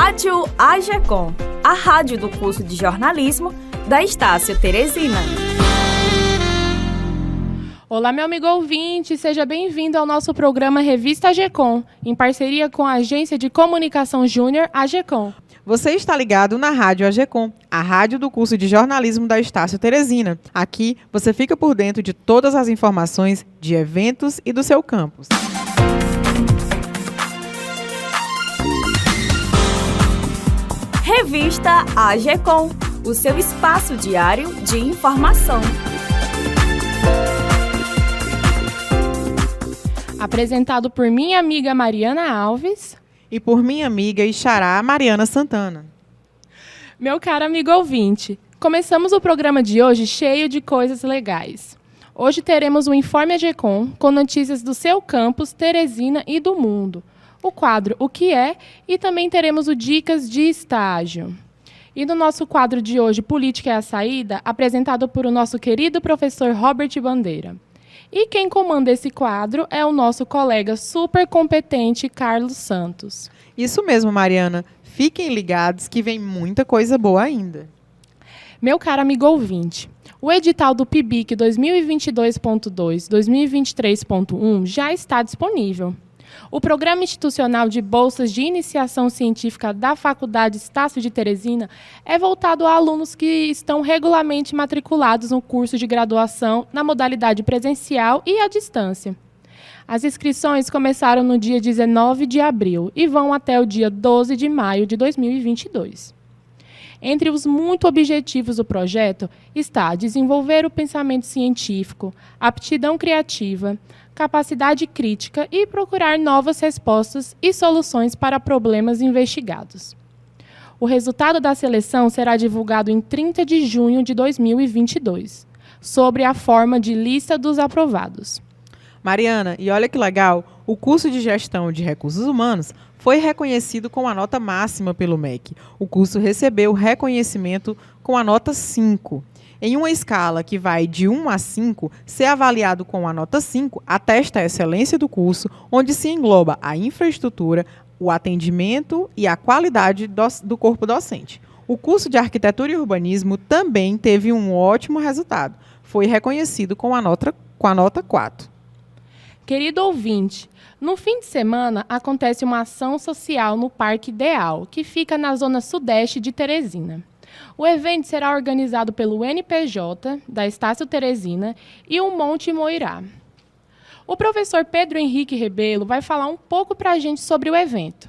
Rádio AGECOM, a rádio do curso de jornalismo da Estácio Teresina. Olá, meu amigo ouvinte, seja bem-vindo ao nosso programa Revista AGECOM, em parceria com a Agência de Comunicação Júnior AGECOM. Você está ligado na Rádio AGECOM, a rádio do curso de jornalismo da Estácio Teresina. Aqui você fica por dentro de todas as informações de eventos e do seu campus. Revista AGECOM, o seu espaço diário de informação. Apresentado por minha amiga Mariana Alves e por minha amiga e xará Mariana Santana. Meu caro amigo ouvinte, começamos o programa de hoje cheio de coisas legais. Hoje teremos o Informe AGECOM com notícias do seu campus, Teresina e do mundo. O quadro O que é? E também teremos o Dicas de Estágio. E no nosso quadro de hoje, Política é a Saída, apresentado por o nosso querido professor Robert Bandeira. E quem comanda esse quadro é o nosso colega super competente, Carlos Santos. Isso mesmo, Mariana. Fiquem ligados que vem muita coisa boa ainda. Meu caro amigo ouvinte, o edital do PIBIC 2022.2/2023.1 já está disponível. O Programa Institucional de Bolsas de Iniciação Científica da Faculdade Estácio de Teresina é voltado a alunos que estão regularmente matriculados no curso de graduação na modalidade presencial e à distância. As inscrições começaram no dia 19 de abril e vão até o dia 12 de maio de 2022. Entre os muito objetivos do projeto está desenvolver o pensamento científico, aptidão criativa, capacidade crítica e procurar novas respostas e soluções para problemas investigados. O resultado da seleção será divulgado em 30 de junho de 2022, sobre a forma de lista dos aprovados. Mariana, e olha que legal, o curso de Gestão de Recursos Humanos foi reconhecido com a nota máxima pelo MEC. O curso recebeu reconhecimento com a nota 5. Em uma escala que vai de 1 a 5, ser avaliado com a nota 5 atesta a excelência do curso, onde se engloba a infraestrutura, o atendimento e a qualidade do corpo docente. O curso de Arquitetura e Urbanismo também teve um ótimo resultado. Foi reconhecido com a nota 4. Querido ouvinte, no fim de semana acontece uma ação social no Parque Ideal, que fica na zona sudeste de Teresina. O evento será organizado pelo NPJ, da Estácio Teresina, e o Monte Moirá. O professor Pedro Henrique Rebelo vai falar um pouco para a gente sobre o evento.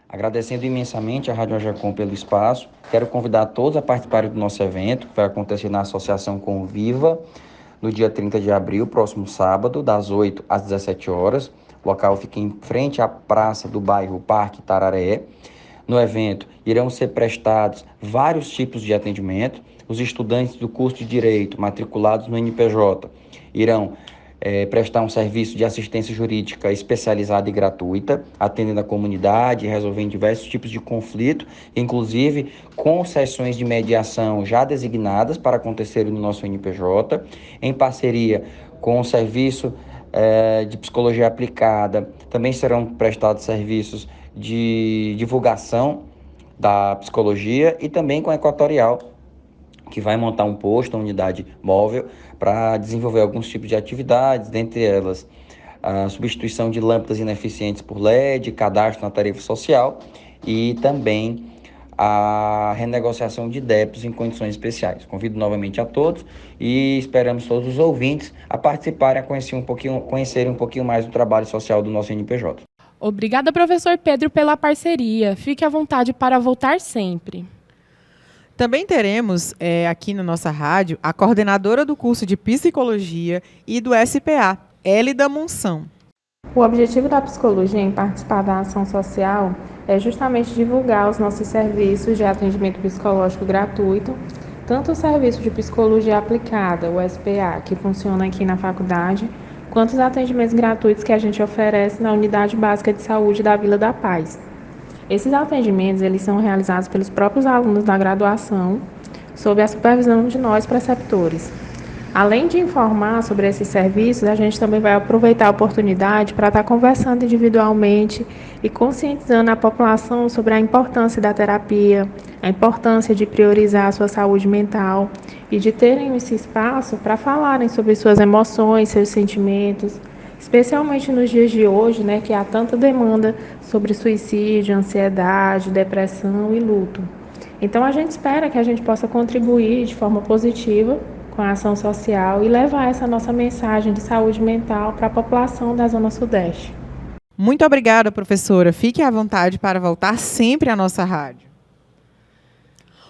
Agradecendo imensamente a Rádio AGECOM pelo espaço, quero convidar todos a participarem do nosso evento, que vai acontecer na Associação Conviva, no dia 30 de abril, próximo sábado, das 8 às 17 horas. O local fica em frente à praça do bairro Parque Tararé. No evento, irão ser prestados vários tipos de atendimento. Os estudantes do curso de Direito, matriculados no NPJ, irão prestar um serviço de assistência jurídica especializada e gratuita, atendendo a comunidade, resolvendo diversos tipos de conflito, inclusive com sessões de mediação já designadas para acontecerem no nosso NPJ, em parceria com o serviço de psicologia aplicada. Também serão prestados serviços de divulgação da psicologia e também com a Equatorial, que vai montar um posto, uma unidade móvel, para desenvolver alguns tipos de atividades, dentre elas a substituição de lâmpadas ineficientes por LED, cadastro na tarifa social e também a renegociação de débitos em condições especiais. Convido novamente a todos e esperamos todos os ouvintes a participarem, a conhecerem um pouquinho mais do trabalho social do nosso NPJ. Obrigada, professor Pedro, pela parceria. Fique à vontade para voltar sempre. Também teremos aqui na nossa rádio a coordenadora do curso de Psicologia e do SPA, Hélida Monção. O objetivo da psicologia em participar da ação social é justamente divulgar os nossos serviços de atendimento psicológico gratuito, tanto o serviço de psicologia aplicada, o SPA, que funciona aqui na faculdade, quanto os atendimentos gratuitos que a gente oferece na Unidade Básica de Saúde da Vila da Paz. Esses atendimentos eles são realizados pelos próprios alunos da graduação, sob a supervisão de nós, preceptores. Além de informar sobre esses serviços, a gente também vai aproveitar a oportunidade para estar conversando individualmente e conscientizando a população sobre a importância da terapia, a importância de priorizar a sua saúde mental e de terem esse espaço para falarem sobre suas emoções, seus sentimentos, especialmente nos dias de hoje, né, que há tanta demanda sobre suicídio, ansiedade, depressão e luto. Então, a gente espera que a gente possa contribuir de forma positiva com a ação social e levar essa nossa mensagem de saúde mental para a população da Zona Sudeste. Muito obrigada, professora. Fique à vontade para voltar sempre à nossa rádio.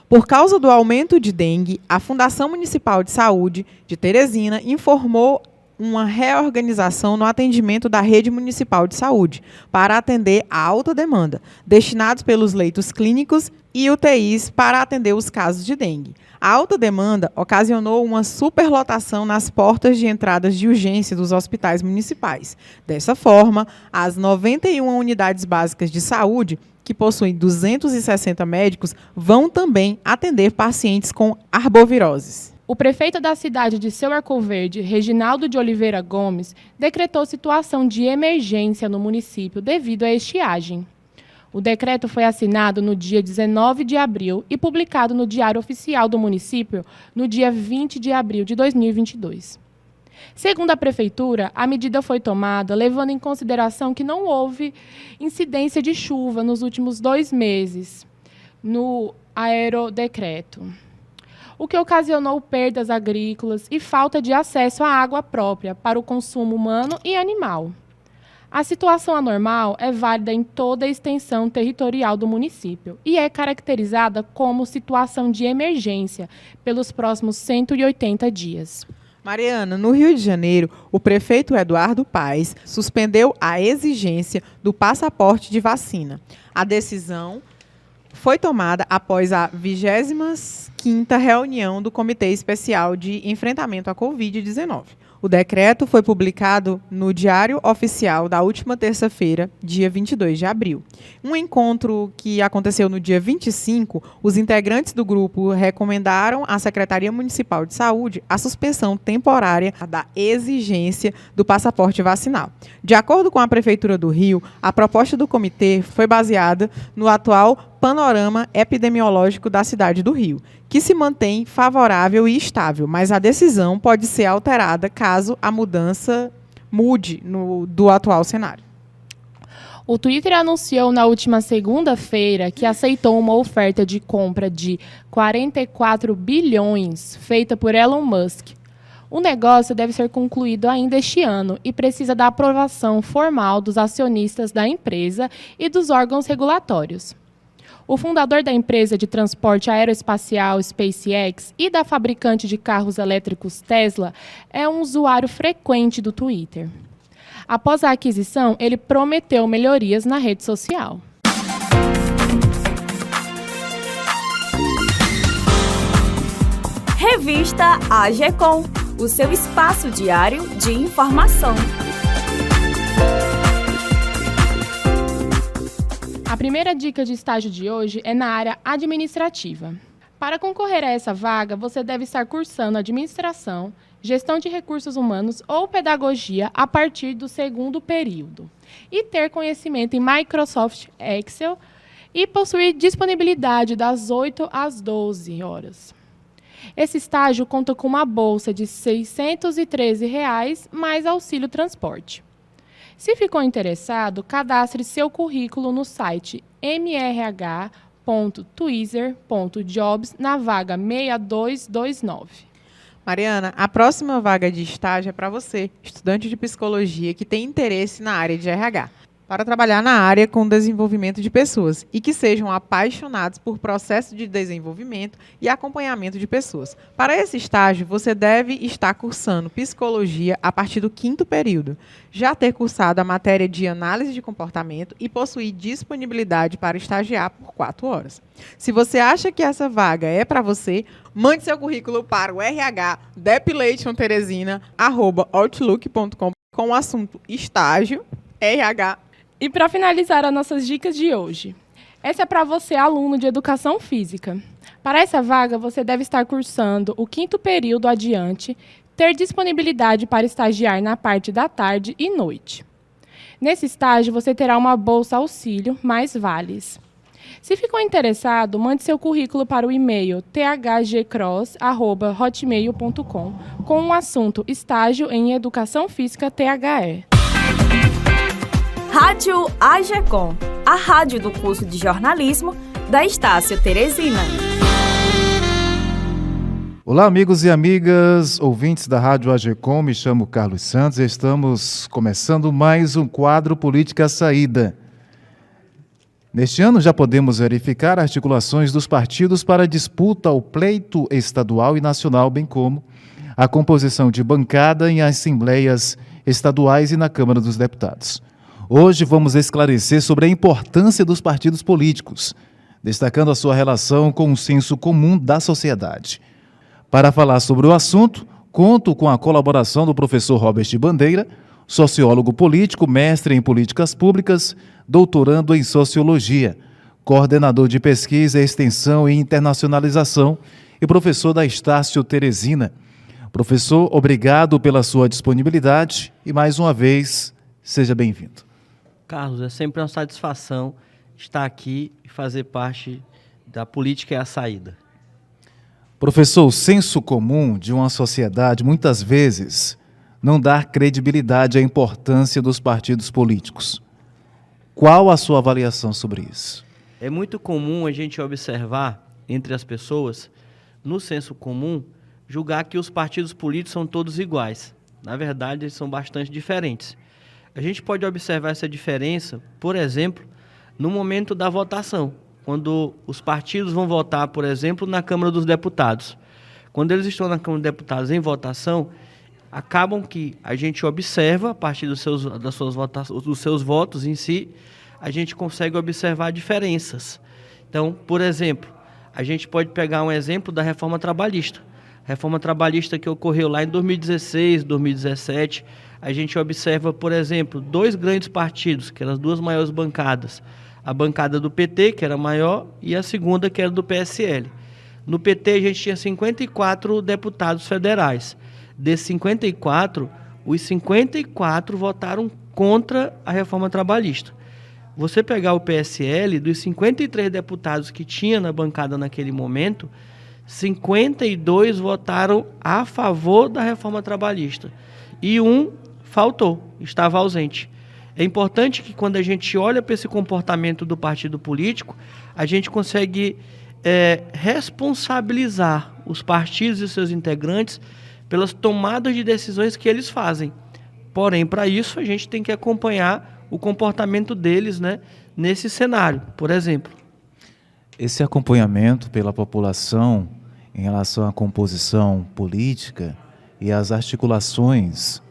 Por causa do aumento de dengue, a Fundação Municipal de Saúde de Teresina informou uma reorganização no atendimento da rede municipal de saúde para atender a alta demanda, destinados pelos leitos clínicos e UTIs para atender os casos de dengue. A alta demanda ocasionou uma superlotação nas portas de entradas de urgência dos hospitais municipais. Dessa forma, as 91 unidades básicas de saúde, que possuem 260 médicos, vão também atender pacientes com arboviroses. O prefeito da cidade de Seu Arcoverde, Reginaldo de Oliveira Gomes, decretou situação de emergência no município devido à estiagem. O decreto foi assinado no dia 19 de abril e publicado no Diário Oficial do município no dia 20 de abril de 2022. Segundo a prefeitura, a medida foi tomada levando em consideração que não houve incidência de chuva nos últimos 2 meses no aerodecreto, o que ocasionou perdas agrícolas e falta de acesso à água própria para o consumo humano e animal. A situação anormal é válida em toda a extensão territorial do município e é caracterizada como situação de emergência pelos próximos 180 dias. Mariana, no Rio de Janeiro, o prefeito Eduardo Paes suspendeu a exigência do passaporte de vacina. A decisão foi tomada após a 25ª reunião do Comitê Especial de Enfrentamento à Covid-19. O decreto foi publicado no Diário Oficial da última terça-feira, dia 22 de abril. Um encontro que aconteceu no dia 25, os integrantes do grupo recomendaram à Secretaria Municipal de Saúde a suspensão temporária da exigência do passaporte vacinal. De acordo com a Prefeitura do Rio, a proposta do comitê foi baseada no atual panorama epidemiológico da cidade do Rio, que se mantém favorável e estável, mas a decisão pode ser alterada caso a mudança mude do atual cenário. O Twitter anunciou na última segunda-feira que aceitou uma oferta de compra de 44 bilhões feita por Elon Musk. O negócio deve ser concluído ainda este ano e precisa da aprovação formal dos acionistas da empresa e dos órgãos regulatórios. O fundador da empresa de transporte aeroespacial SpaceX e da fabricante de carros elétricos Tesla é um usuário frequente do Twitter. Após a aquisição, ele prometeu melhorias na rede social. Revista AGECOM, o seu espaço diário de informação. A primeira dica de estágio de hoje é na área administrativa. Para concorrer a essa vaga, você deve estar cursando administração, gestão de recursos humanos ou pedagogia a partir do 2º período e ter conhecimento em Microsoft Excel e possuir disponibilidade das 8 às 12 horas. Esse estágio conta com uma bolsa de R$ 613 mais auxílio transporte. Se ficou interessado, cadastre seu currículo no site mrh.twizer.jobs na vaga 6229. Mariana, a próxima vaga de estágio é para você, estudante de psicologia que tem interesse na área de RH, para trabalhar na área com desenvolvimento de pessoas e que sejam apaixonados por processo de desenvolvimento e acompanhamento de pessoas. Para esse estágio, você deve estar cursando psicologia a partir do 5º período, já ter cursado a matéria de análise de comportamento e possuir disponibilidade para estagiar por 4 horas. Se você acha que essa vaga é para você, mande seu currículo para o rh.depilationteresina@outlook.com com o assunto estágio, RH. E para finalizar as nossas dicas de hoje, essa é para você, aluno de Educação Física. Para essa vaga, você deve estar cursando o 5º período adiante, ter disponibilidade para estagiar na parte da tarde e noite. Nesse estágio, você terá uma bolsa auxílio mais vales. Se ficou interessado, mande seu currículo para o e-mail thgcross@hotmail.com com o assunto Estágio em Educação Física THE. Rádio AGECOM, a rádio do curso de jornalismo da Estácio Teresina. Olá, amigos e amigas, ouvintes da Rádio AGECOM, me chamo Carlos Santos e estamos começando mais um quadro Política Saída. Neste ano já podemos verificar articulações dos partidos para disputa ao pleito estadual e nacional, bem como a composição de bancada em assembleias estaduais e na Câmara dos Deputados. Hoje vamos esclarecer sobre a importância dos partidos políticos, destacando a sua relação com o senso comum da sociedade. Para falar sobre o assunto, conto com a colaboração do professor Robert Bandeira, sociólogo político, mestre em políticas públicas, doutorando em sociologia, coordenador de pesquisa, extensão e internacionalização e professor da Estácio Teresina. Professor, obrigado pela sua disponibilidade e, mais uma vez, seja bem-vindo. Carlos, é sempre uma satisfação estar aqui e fazer parte da Política é a Saída. Professor, o senso comum de uma sociedade, muitas vezes, não dá credibilidade à importância dos partidos políticos. Qual a sua avaliação sobre isso? É muito comum a gente observar entre as pessoas, no senso comum, julgar que os partidos políticos são todos iguais. Na verdade, eles são bastante diferentes. A gente pode observar essa diferença, por exemplo, no momento da votação, quando os partidos vão votar, por exemplo, na Câmara dos Deputados. Quando eles estão na Câmara dos Deputados em votação, acabam que a gente observa, a partir dos seus votos em si, a gente consegue observar diferenças. Então, por exemplo, a gente pode pegar um exemplo da reforma trabalhista. A reforma trabalhista que ocorreu lá em 2016, 2017, a gente observa, por exemplo, dois grandes partidos, que eram as duas maiores bancadas. A bancada do PT, que era maior, e a segunda, que era do PSL. No PT, a gente tinha 54 deputados federais. Desses 54, os 54 votaram contra a reforma trabalhista. Você pegar o PSL, dos 53 deputados que tinha na bancada naquele momento, 52 votaram a favor da reforma trabalhista. E um faltou, estava ausente. É importante que quando a gente olha para esse comportamento do partido político, a gente consegue responsabilizar os partidos e seus integrantes pelas tomadas de decisões que eles fazem. Porém, para isso, a gente tem que acompanhar o comportamento deles, né, nesse cenário, por exemplo. Esse acompanhamento pela população em relação à composição política e às articulações,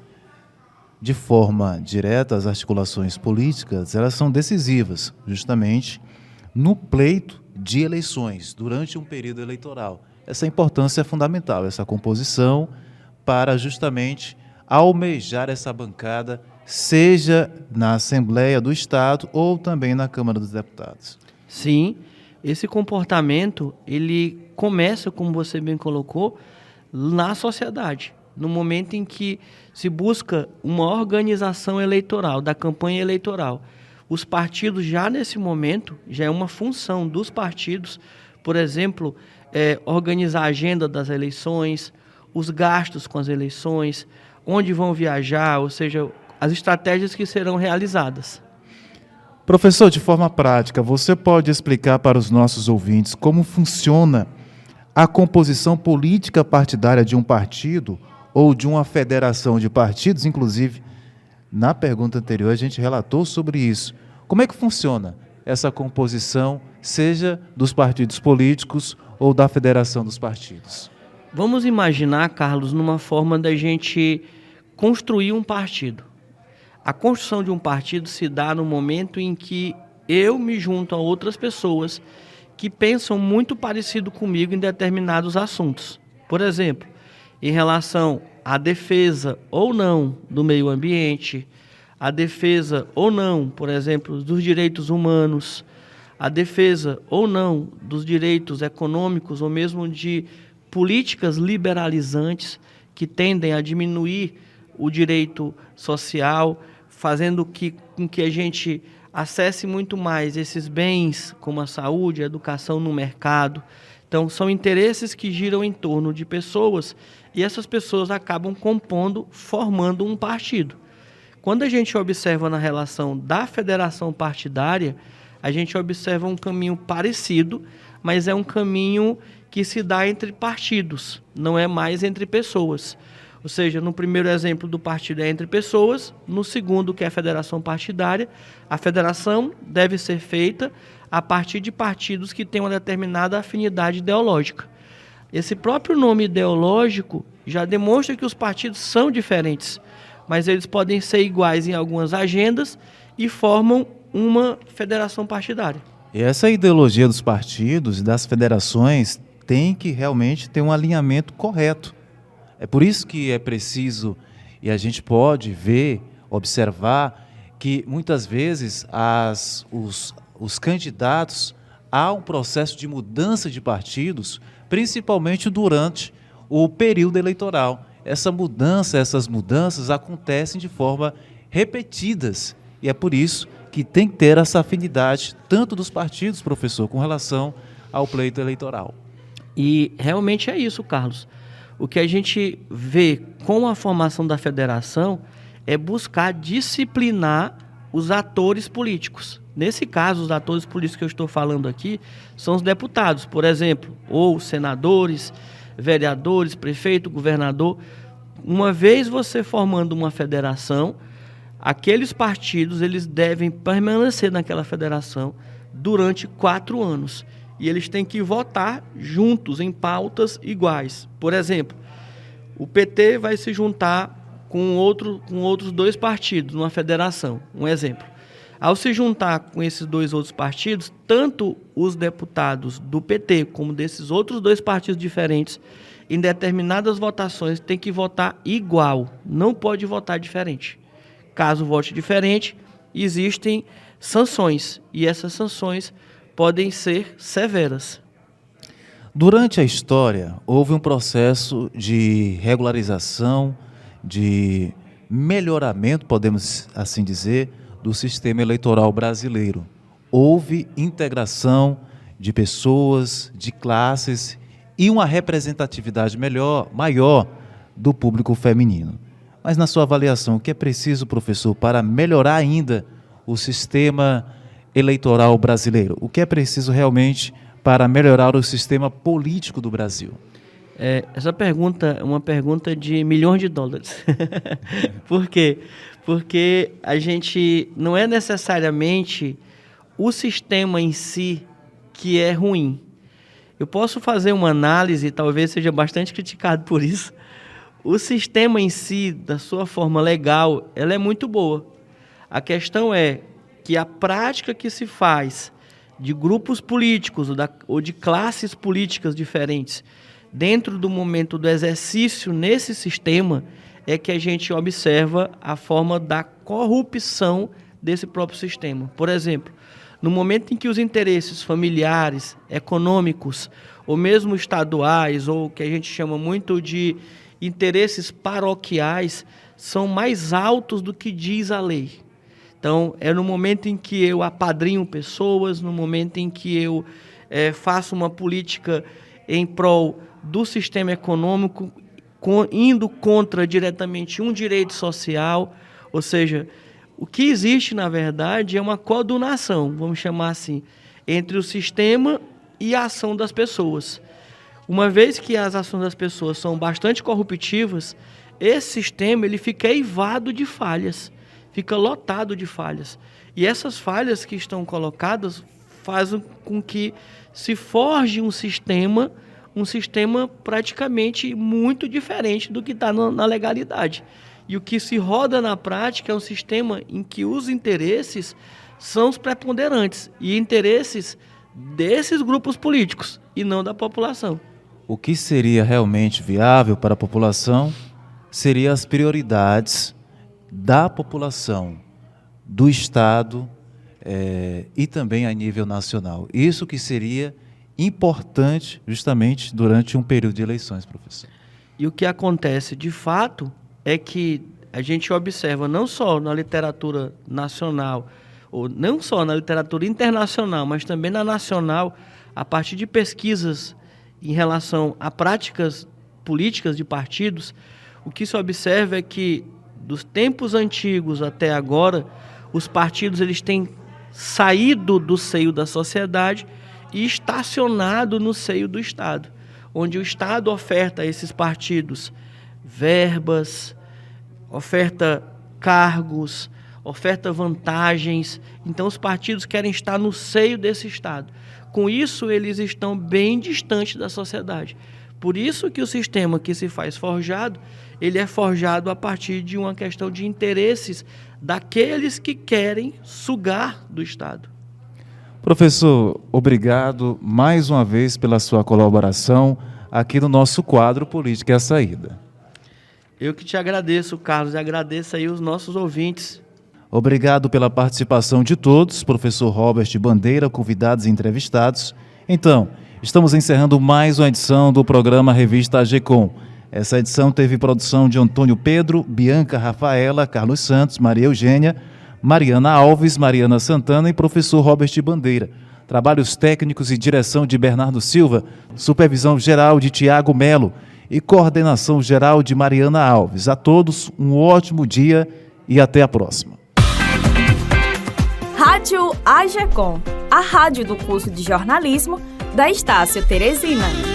de forma direta, as articulações políticas, elas são decisivas, justamente no pleito de eleições, durante um período eleitoral. Essa importância é fundamental, essa composição, para justamente almejar essa bancada, seja na Assembleia do Estado ou também na Câmara dos Deputados. Sim, esse comportamento, ele começa, como você bem colocou, na sociedade. No momento em que se busca uma organização eleitoral, da campanha eleitoral. Os partidos, já nesse momento, já é uma função dos partidos, por exemplo, organizar a agenda das eleições, os gastos com as eleições, onde vão viajar, ou seja, as estratégias que serão realizadas. Professor, de forma prática, você pode explicar para os nossos ouvintes como funciona a composição política partidária de um partido ou de uma federação de partidos? Inclusive, na pergunta anterior, a gente relatou sobre isso. Como é que funciona essa composição, seja dos partidos políticos ou da federação dos partidos? Vamos imaginar, Carlos, numa forma da gente construir um partido. A construção de um partido se dá no momento em que eu me junto a outras pessoas que pensam muito parecido comigo em determinados assuntos. Por exemplo, em relação à defesa ou não do meio ambiente, a defesa ou não, por exemplo, dos direitos humanos, a defesa ou não dos direitos econômicos ou mesmo de políticas liberalizantes que tendem a diminuir o direito social, fazendo com que a gente acesse muito mais esses bens, como a saúde, a educação no mercado. Então, são interesses que giram em torno de pessoas e essas pessoas acabam formando um partido. Quando a gente observa na relação da federação partidária, a gente observa um caminho parecido, mas é um caminho que se dá entre partidos, não é mais entre pessoas. Ou seja, no primeiro exemplo do partido é entre pessoas, no segundo, que é a federação partidária, a federação deve ser feita a partir de partidos que têm uma determinada afinidade ideológica. Esse próprio nome ideológico já demonstra que os partidos são diferentes, mas eles podem ser iguais em algumas agendas e formam uma federação partidária. E essa ideologia dos partidos e das federações tem que realmente ter um alinhamento correto. É por isso que é preciso, e a gente pode ver, observar, que muitas vezes os candidatos há um processo de mudança de partidos, principalmente durante o período eleitoral. Essas mudanças acontecem de forma repetidas, e é por isso que tem que ter essa afinidade, tanto dos partidos, professor, com relação ao pleito eleitoral. E realmente é isso, Carlos. O que a gente vê com a formação da federação é buscar disciplinar os atores políticos. Nesse caso, os atores políticos que eu estou falando aqui são os deputados, por exemplo, ou senadores, vereadores, prefeito, governador. Uma vez você formando uma federação, aqueles partidos eles devem permanecer naquela federação durante 4 anos. E eles têm que votar juntos em pautas iguais. Por exemplo, o PT vai se juntar com outros 2 partidos numa federação. Um exemplo. Ao se juntar com esses 2 outros partidos, tanto os deputados do PT como desses outros 2 partidos diferentes, em determinadas votações, têm que votar igual. Não pode votar diferente. Caso vote diferente, existem sanções. E essas sanções podem ser severas. Durante a história, houve um processo de regularização, de melhoramento, podemos assim dizer, do sistema eleitoral brasileiro. Houve integração de pessoas, de classes e uma representatividade maior do público feminino. Mas na sua avaliação, o que é preciso, professor, para melhorar ainda o sistema eleitoral brasileiro? O que é preciso realmente para melhorar o sistema político do Brasil? Essa pergunta é uma pergunta de milhões de dólares. Por quê? Porque a gente não é necessariamente o sistema em si que é ruim. Eu posso fazer uma análise, talvez seja bastante criticado por isso. O sistema em si, da sua forma legal, ela é muito boa. A questão é que a prática que se faz de grupos políticos ou de classes políticas diferentes dentro do momento do exercício nesse sistema é que a gente observa a forma da corrupção desse próprio sistema. Por exemplo, no momento em que os interesses familiares, econômicos, ou mesmo estaduais, ou que a gente chama muito de interesses paroquiais, são mais altos do que diz a lei. Então, é no momento em que eu apadrinho pessoas, no momento em que eu faço uma política em prol do sistema econômico, indo contra diretamente um direito social, ou seja, o que existe, na verdade, é uma coadunação, vamos chamar assim, entre o sistema e a ação das pessoas. Uma vez que as ações das pessoas são bastante corruptivas, esse sistema ele fica eivado de falhas, fica lotado de falhas. E essas falhas que estão colocadas fazem com que se forje um sistema praticamente muito diferente do que está na legalidade. E o que se roda na prática é um sistema em que os interesses são os preponderantes e interesses desses grupos políticos e não da população. O que seria realmente viável para a população seriam as prioridades da população, do Estado e também a nível nacional. Isso que seria importante justamente durante um período de eleições, professor. E o que acontece, de fato, é que a gente observa não só na literatura nacional, ou não só na literatura internacional, mas também na nacional, a partir de pesquisas em relação a práticas políticas de partidos, o que se observa é que, dos tempos antigos até agora, os partidos eles têm saído do seio da sociedade e estacionado no seio do Estado, onde o Estado oferta a esses partidos verbas, oferta cargos, oferta vantagens. Então os partidos querem estar no seio desse Estado. Com isso, eles estão bem distantes da sociedade. Por isso que o sistema que se faz forjado, ele é forjado a partir de uma questão de interesses daqueles que querem sugar do Estado. Professor, obrigado mais uma vez pela sua colaboração aqui no nosso quadro Política e a Saída. Eu que te agradeço, Carlos, e agradeço aí os nossos ouvintes. Obrigado pela participação de todos, professor Robert Bandeira, convidados e entrevistados. Então, estamos encerrando mais uma edição do programa Revista AGECOM. Essa edição teve produção de Antônio Pedro, Bianca Rafaela, Carlos Santos, Maria Eugênia, Mariana Alves, Mariana Santana e professor Robert Bandeira. Trabalhos técnicos e direção de Bernardo Silva, supervisão geral de Tiago Melo e coordenação geral de Mariana Alves. A todos, um ótimo dia e até a próxima. Rádio AGECOM, a rádio do curso de jornalismo da Estácio Teresina.